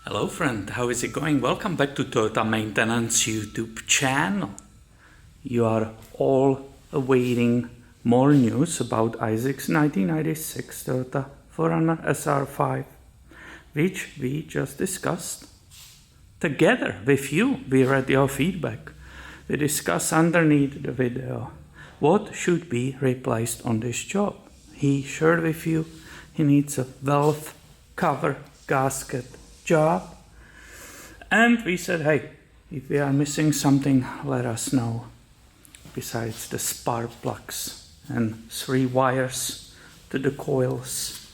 Hello friend, how is it going? Welcome back to Toyota Maintenance YouTube channel. You are all awaiting more news about Isaac's 1996 Toyota 4Runner SR5, which we just discussed together with you. We read your feedback. We discussed underneath the video what should be replaced on this job. He shared with you he needs a valve cover gasket job, and we said, hey, if we are missing something, let us know. Besides the spark plugs and 3 wires to the coils,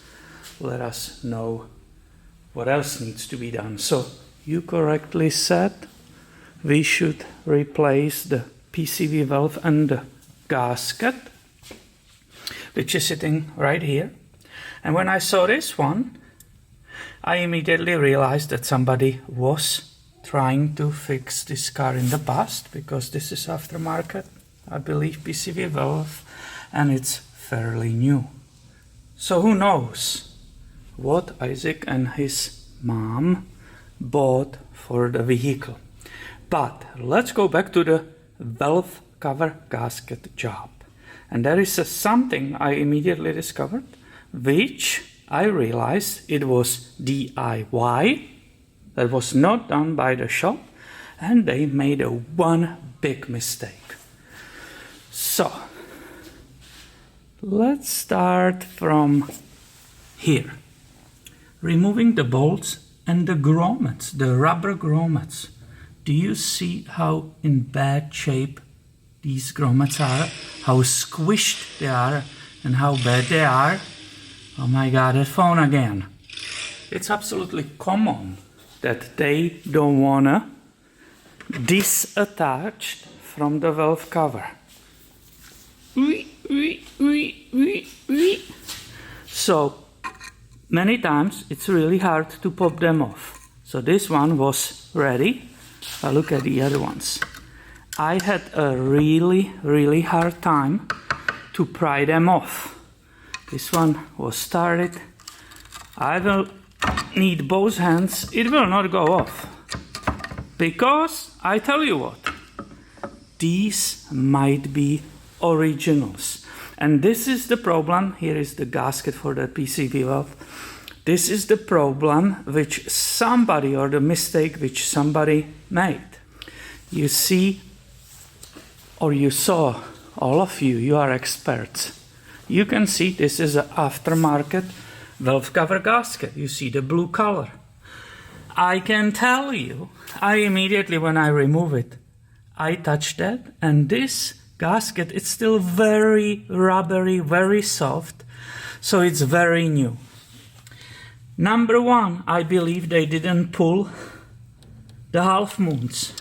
let us know what else needs to be done. So you correctly said we should replace the PCV valve and the gasket, which is sitting right here. And when I saw this one, I immediately realized that somebody was trying to fix this car in the past, because this is aftermarket, I believe, PCV valve, and it's fairly new. So who knows what Isaac and his mom bought for the vehicle. But let's go back to the valve cover gasket job. And there is something I immediately discovered, which I realized it was DIY, that was not done by the shop, and they made one big mistake. So let's start from here. Removing the bolts and the grommets, the rubber grommets. Do you see how in bad shape these grommets are? How squished they are and how bad they are? Oh my God, that phone again. It's absolutely common that they don't wanna disattach from the valve cover. So many times it's really hard to pop them off. So this one was ready. Look at the other ones. I had a really hard time to pry them off. This one was started. I will need both hands. It will not go off. Because, I tell you what, these might be originals. And this is the problem. Here is the gasket for the PCV valve. This is the problem which somebody, or the mistake which somebody made. You see, or you saw, all of you, you are experts. You can see this is an aftermarket valve cover gasket. You see the blue color. I can tell you, I immediately, when I remove it, I touch that, and this gasket, it's still very rubbery, very soft, so it's very new. Number one, I believe they didn't pull the half moons.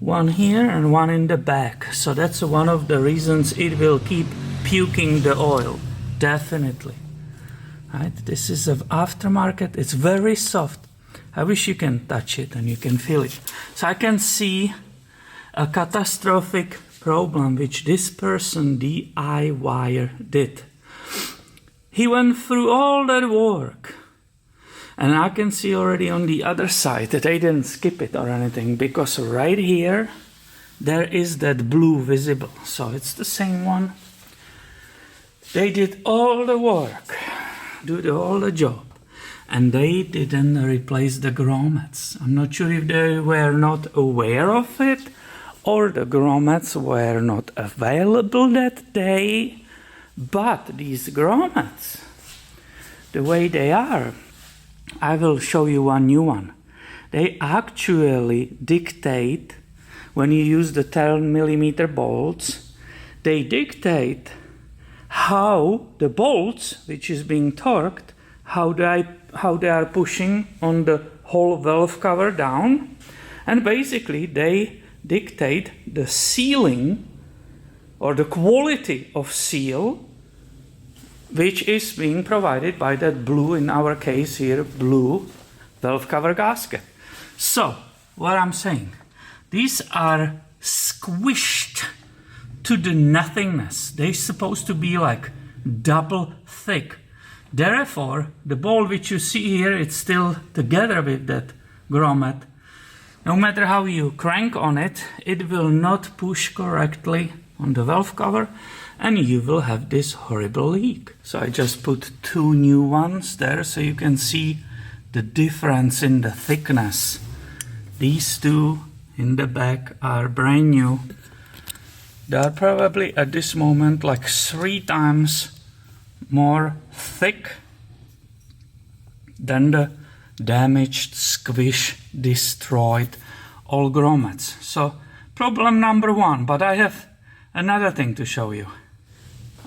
One here and one in the back. So that's one of the reasons it will keep puking the oil, definitely. Right? This is an aftermarket. It's very soft. I wish you can touch it and you can feel it. So I can see a catastrophic problem which this person, DIYer, did. He went through all that work. And I can see already on the other side that they didn't skip it or anything, because right here there is that blue visible. So it's the same one. They did all the work, all the job, and they didn't replace the grommets. I'm not sure if they were not aware of it, or the grommets were not available that day. But these grommets, the way they are, I will show you one new one. They actually dictate, when you use the 10mm bolts, they dictate how the bolts, which is being torqued, how they are pushing on the whole valve cover down, and basically they dictate the sealing or the quality of seal, which is being provided by that blue, in our case here, blue valve cover gasket. So, what I'm saying, these are squished to the nothingness. They're supposed to be like double thick. Therefore, the ball which you see here, it's still together with that grommet. No matter how you crank on it, it will not push correctly on the valve cover, and you will have this horrible leak. So I just put 2 new ones there so you can see the difference in the thickness. These 2 in the back are brand new. They are probably at this moment like 3 times more thick than the damaged, squish, destroyed old grommets. So problem number 1, but I have another thing to show you.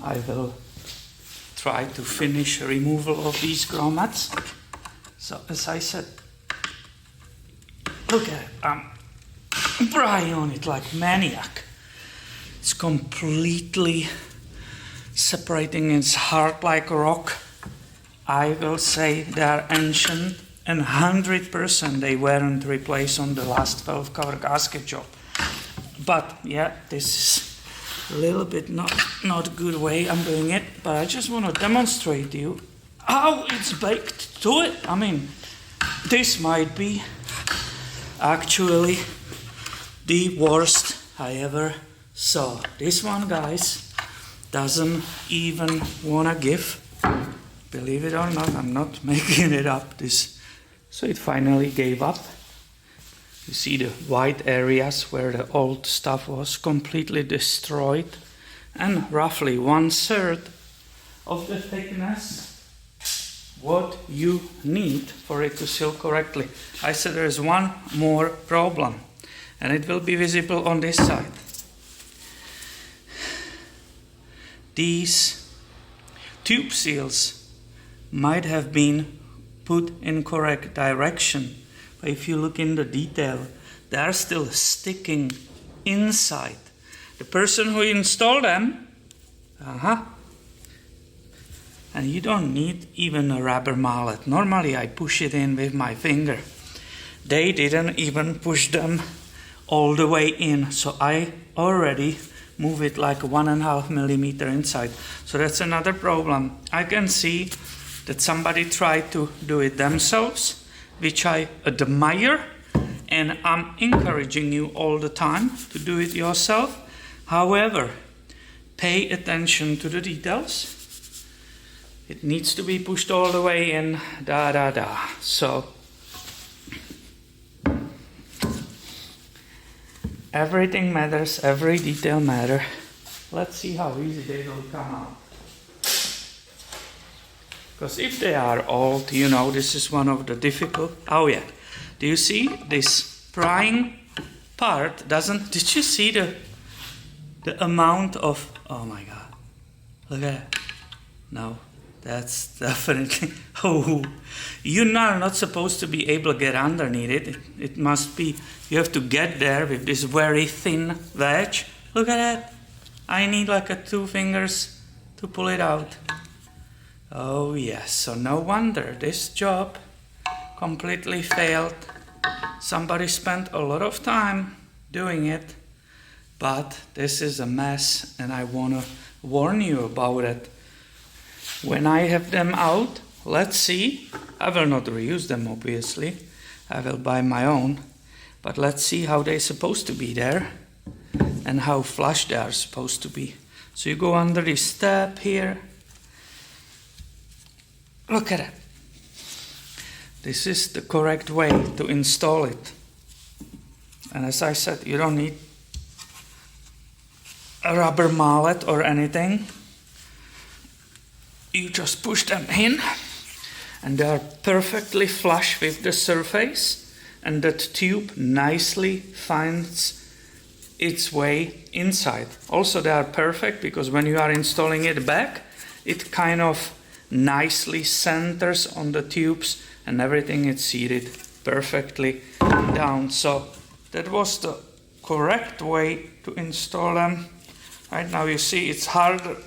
I will try to finish removal of these grommets. So as I said, look at it, I'm prying on it like maniac. It's completely separating, it's hard like rock. I will say they are ancient and 100% they weren't replaced on the last valve cover gasket job. But yeah, this is a little bit not good way I'm doing it, but I just want to demonstrate to you how it's baked to it. I mean, this might be actually the worst I ever saw. This one, guys, doesn't even wanna give. Believe it or not, I'm not making it up. So it finally gave up. You see the white areas where the old stuff was completely destroyed, and roughly 1/3 of the thickness what you need for it to seal correctly. I said there's one more problem, and it will be visible on this side. These tube seals might have been put in correct direction, but if you look in the detail, they are still sticking inside. The person who installed them, and you don't need even a rubber mallet. Normally I push it in with my finger. They didn't even push them all the way in, so I already move it like 1.5 millimeter inside. So that's another problem. I can see that somebody tried to do it themselves, which I admire, and I'm encouraging you all the time to do it yourself. However, pay attention to the details. It needs to be pushed all the way in, So everything matters, every detail matters. Let's see how easy they will come out. Because if they are old, you know, this is one of the difficult. Oh yeah, do you see this prying part doesn't? Did you see the amount of? Oh my God, look at it. No, that's definitely. Oh, you're not supposed to be able to get underneath it. It must be. You have to get there with this very thin wedge. Look at that. I need like 2 fingers to pull it out. Oh yes, so no wonder this job completely failed. Somebody spent a lot of time doing it, but this is a mess, and I want to warn you about it. When I have them out, let's see. I will not reuse them, obviously. I will buy my own, but let's see how they're supposed to be there and how flush they are supposed to be. So you go under this tab here. Look at it. This is the correct way to install it. And as I said, you don't need a rubber mallet or anything. You just push them in, and they are perfectly flush with the surface, and that tube nicely finds its way inside. Also, they are perfect because when you are installing it back, it kind of nicely centers on the tubes, and everything is seated perfectly down. So that was the correct way to install them. Right now you see it's harder.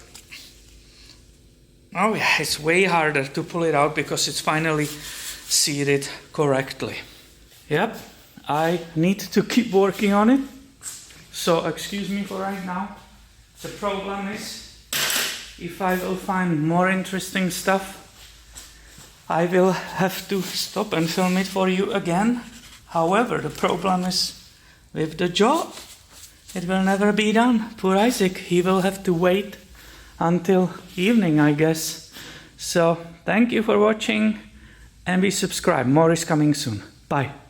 Oh yeah, it's way harder to pull it out because it's finally seated correctly. Yep, I need to keep working on it. So excuse me for right now. The problem is, if I will find more interesting stuff I will have to stop and film it for you again. However, the problem is with the job. It will never be done. Poor Isaac, he will have to wait until evening, I guess. So, thank you for watching and be subscribed. More is coming soon. Bye.